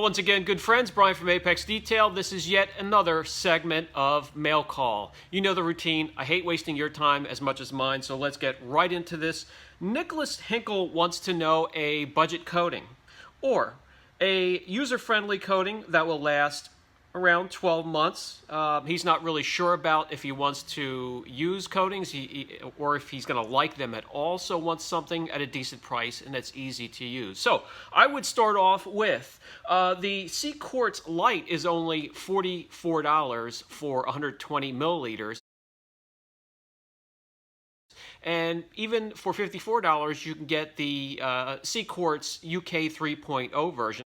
once again, good friends. Brian from Apex Detail. This is yet another segment of Mail Call. You know the routine. I hate wasting your time as much as mine, so let's get right into this. Nicholas Hinkle wants to know a budget coating or a user-friendly coating that will last around 12 months. He's not really sure about if he wants to use coatings or if he's going to like them at all, so wants something at a decent price and that's easy to use. So I would start off with the CQuartz Light is only $44 for 120 milliliters. And even for $54, you can get the CQuartz UK 3.0 version.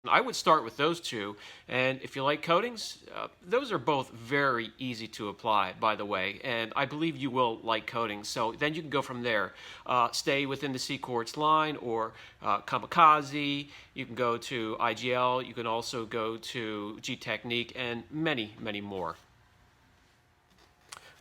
I would start with those two, and if you like coatings, those are both very easy to apply, by the way, and I believe you will like coatings, so then you can go from there. Stay within the CQuartz line, or Kamikaze, you can go to IGL, you can also go to G-Technique, and many, many more.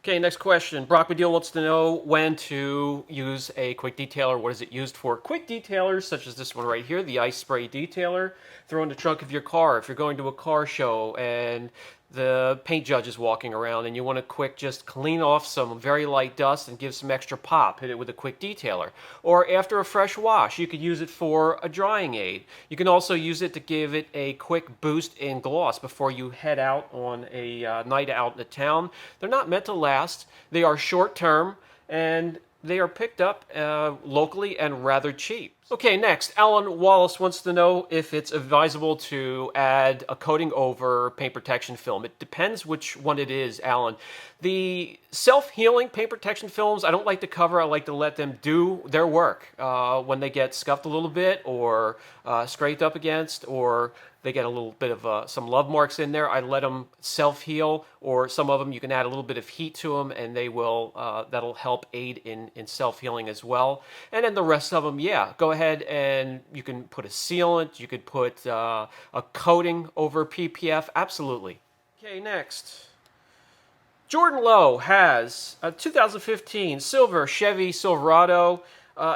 Okay, next question. Brock Medill wants to know when to use a quick detailer. What is it used for? Quick detailers, such as this one right here, the ice spray detailer, throw in the trunk of your car. If you're going to a car show and the paint judge is walking around and you want to quick just clean off some very light dust and give some extra pop, hit it with a quick detailer. Or after a fresh wash, you could use it for a drying aid. You can also use it to give it a quick boost in gloss before you head out on a night out in the town. They're not meant to last. They are short term and they are picked up locally and rather cheap. Okay, next, Alan Wallace wants to know if it's advisable to add a coating over paint protection film. It depends which one it is, Alan. The self-healing paint protection films, I don't like to cover. I like to let them do their work. When they get scuffed a little bit or scraped up against, or they get a little bit of some love marks in there, I let them self-heal, or some of them you can add a little bit of heat to them and they will, that'll help aid in self-healing as well. And then the rest of them, yeah, go ahead and you can put a sealant, you could put a coating over PPF, absolutely. Okay, next. Jordan Lowe has a 2015 silver Chevy Silverado.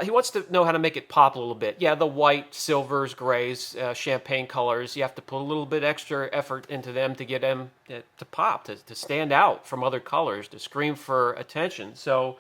He wants to know how to make it pop a little bit. Yeah, the white, silvers, grays, champagne colors, you have to put a little bit extra effort into them to get them to pop, to stand out from other colors, to scream for attention. So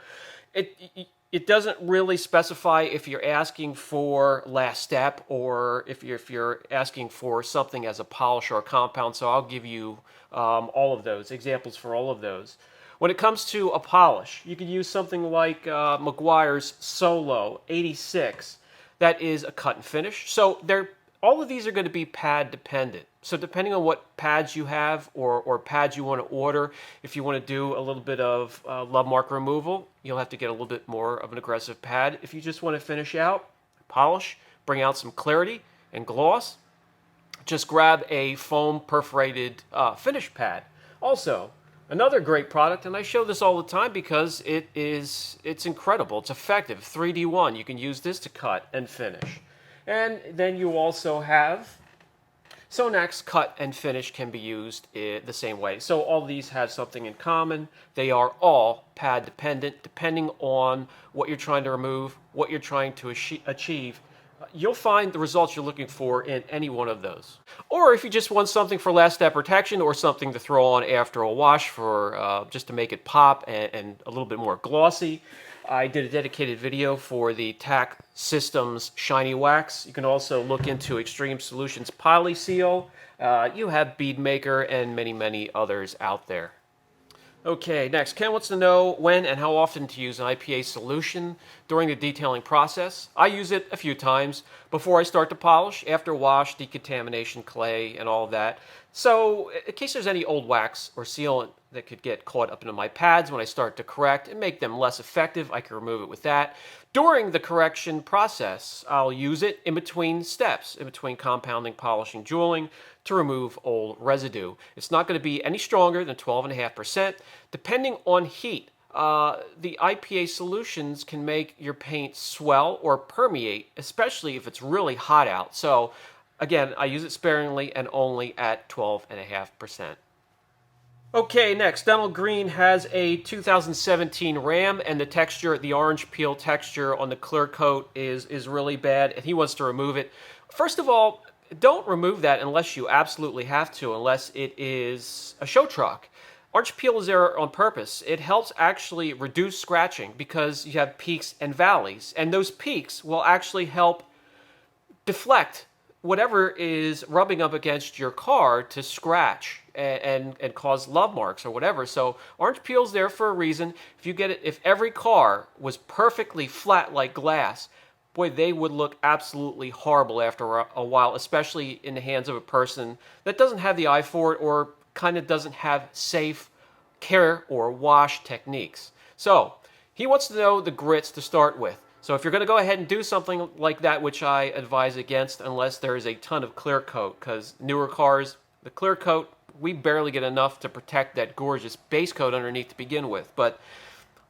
it doesn't really specify if you're asking for last step or if you're asking for something as a polish or a compound, so I'll give you all of those, examples for all of those. When it comes to a polish, you could use something like Meguiar's Solo 86. That is a cut and finish. So all of these are going to be pad dependent. So depending on what pads you have or pads you want to order, if you want to do a little bit of love mark removal, you'll have to get a little bit more of an aggressive pad. If you just want to finish out, polish, bring out some clarity and gloss, just grab a foam perforated finish pad. Also, another great product, and I show this all the time because it's incredible. It's effective. 3D1. You can use this to cut and finish. And then you also have Sonax cut and finish can be used the same way. So all these have something in common. They are all pad dependent, depending on what you're trying to remove, what you're trying to achieve. You'll find the results you're looking for in any one of those. Or if you just want something for last step protection or something to throw on after a wash for just to make it pop and a little bit more glossy, I did a dedicated video for the TAC Systems Shiny Wax. You can also look into Extreme Solutions Poly Seal. You have Bead Maker and many, many others out there. Okay, next, Ken wants to know when and how often to use an IPA solution during the detailing process. I use it a few times before I start to polish, after wash, decontamination, clay, and all of that. So in case there's any old wax or sealant that could get caught up into my pads when I start to correct and make them less effective, I can remove it with that. During the correction process, I'll use it in between steps, in between compounding, polishing, jeweling, to remove old residue. It's not going to be any stronger than 12.5%. Depending on heat, the IPA solutions can make your paint swell or permeate, especially if it's really hot out. So again, I use it sparingly and only at 12.5%. Okay, next, Donald Green has a 2017 Ram, and the texture, the orange peel texture on the clear coat is really bad, and he wants to remove it. First of all, don't remove that unless you absolutely have to, unless it is a show truck. Arch peel is there on purpose. It helps actually reduce scratching because you have peaks and valleys, and those peaks will actually help deflect whatever is rubbing up against your car to scratch and cause love marks or whatever. So orange peel's there for a reason. If you get it, if every car was perfectly flat like glass, boy, they would look absolutely horrible after a while, especially in the hands of a person that doesn't have the eye for it or kind of doesn't have safe care or wash techniques. So he wants to know the grits to start with. So if you're going to go ahead and do something like that, which I advise against unless there is a ton of clear coat, because newer cars, the clear coat, we barely get enough to protect that gorgeous base coat underneath to begin with. But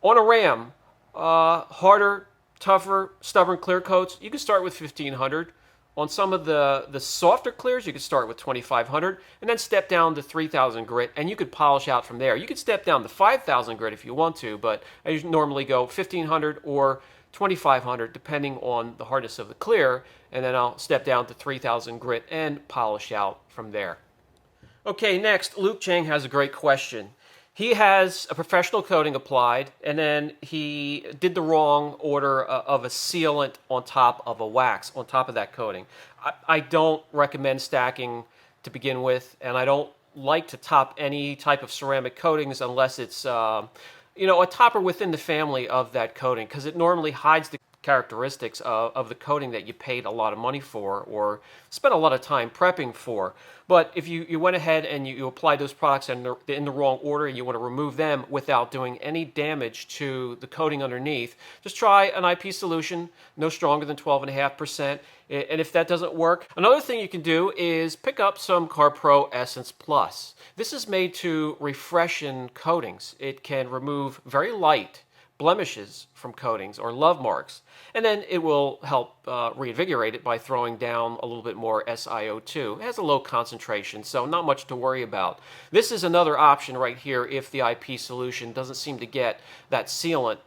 on a Ram, harder, tougher, stubborn clear coats, you can start with 1500. On some of the softer clears, you could start with 2500 and then step down to 3000 grit, and you could polish out from there. You could step down to 5000 grit if you want to, but I normally go 1500 or 2500 depending on the hardness of the clear, and then I'll step down to 3000 grit and polish out from there. Okay, next, Luke Chang has a great question. He has a professional coating applied, and then he did the wrong order of a sealant on top of a wax, on top of that coating. I don't recommend stacking to begin with, and I don't like to top any type of ceramic coatings unless it's a topper within the family of that coating, because it normally hides the characteristics of the coating that you paid a lot of money for or spent a lot of time prepping for. But if you went ahead and you applied those products in the wrong order and you want to remove them without doing any damage to the coating underneath, just try an IP solution, no stronger than 12.5%. And if that doesn't work, another thing you can do is pick up some CarPro Essence Plus. This is made to refreshen coatings. It can remove very light blemishes from coatings or love marks, and then it will help reinvigorate it by throwing down a little bit more SiO2. It has a low concentration, so not much to worry about. This is another option right here if the IP solution doesn't seem to get that sealant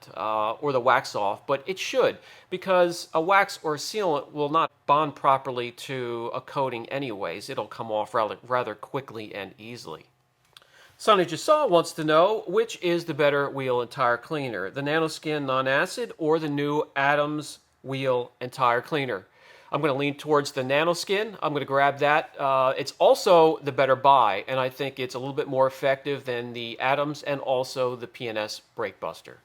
or the wax off, but it should, because a wax or a sealant will not bond properly to a coating anyways. It'll come off rather quickly and easily. Sonny Jasaw wants to know, which is the better wheel and tire cleaner, the NanoSkin non-acid or the new Adams wheel and tire cleaner? I'm going to lean towards the NanoSkin. I'm going to grab that. It's also the better buy, and I think it's a little bit more effective than the Adams and also the PNS Brake Buster.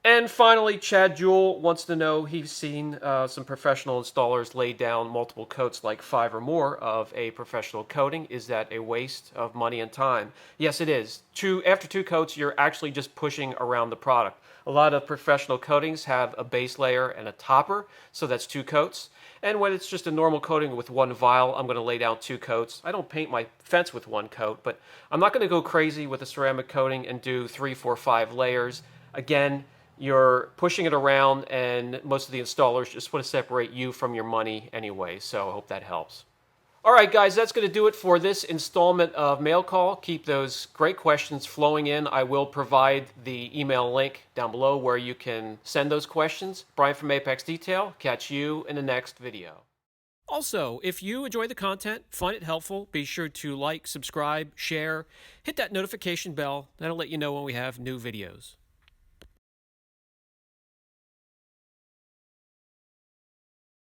And finally, Chad Jewell wants to know, he's seen some professional installers lay down multiple coats, like 5 or more of a professional coating. Is that a waste of money and time? Yes, it is. After 2 coats, you're actually just pushing around the product. A lot of professional coatings have a base layer and a topper, so that's 2 coats. And when it's just a normal coating with 1 vial, I'm going to lay down 2 coats. I don't paint my fence with 1 coat, but I'm not going to go crazy with a ceramic coating and do 3, 4, 5 layers. Again, you're pushing it around, and most of the installers just want to separate you from your money anyway, so I hope that helps. All right, guys, that's going to do it for this installment of Mail Call. Keep those great questions flowing in. I will provide the email link down below where you can send those questions. Brian from Apex Detail. Catch you in the next video. Also, if you enjoy the content, find it helpful, be sure to like, subscribe, share, hit that notification bell. That'll let you know when we have new videos.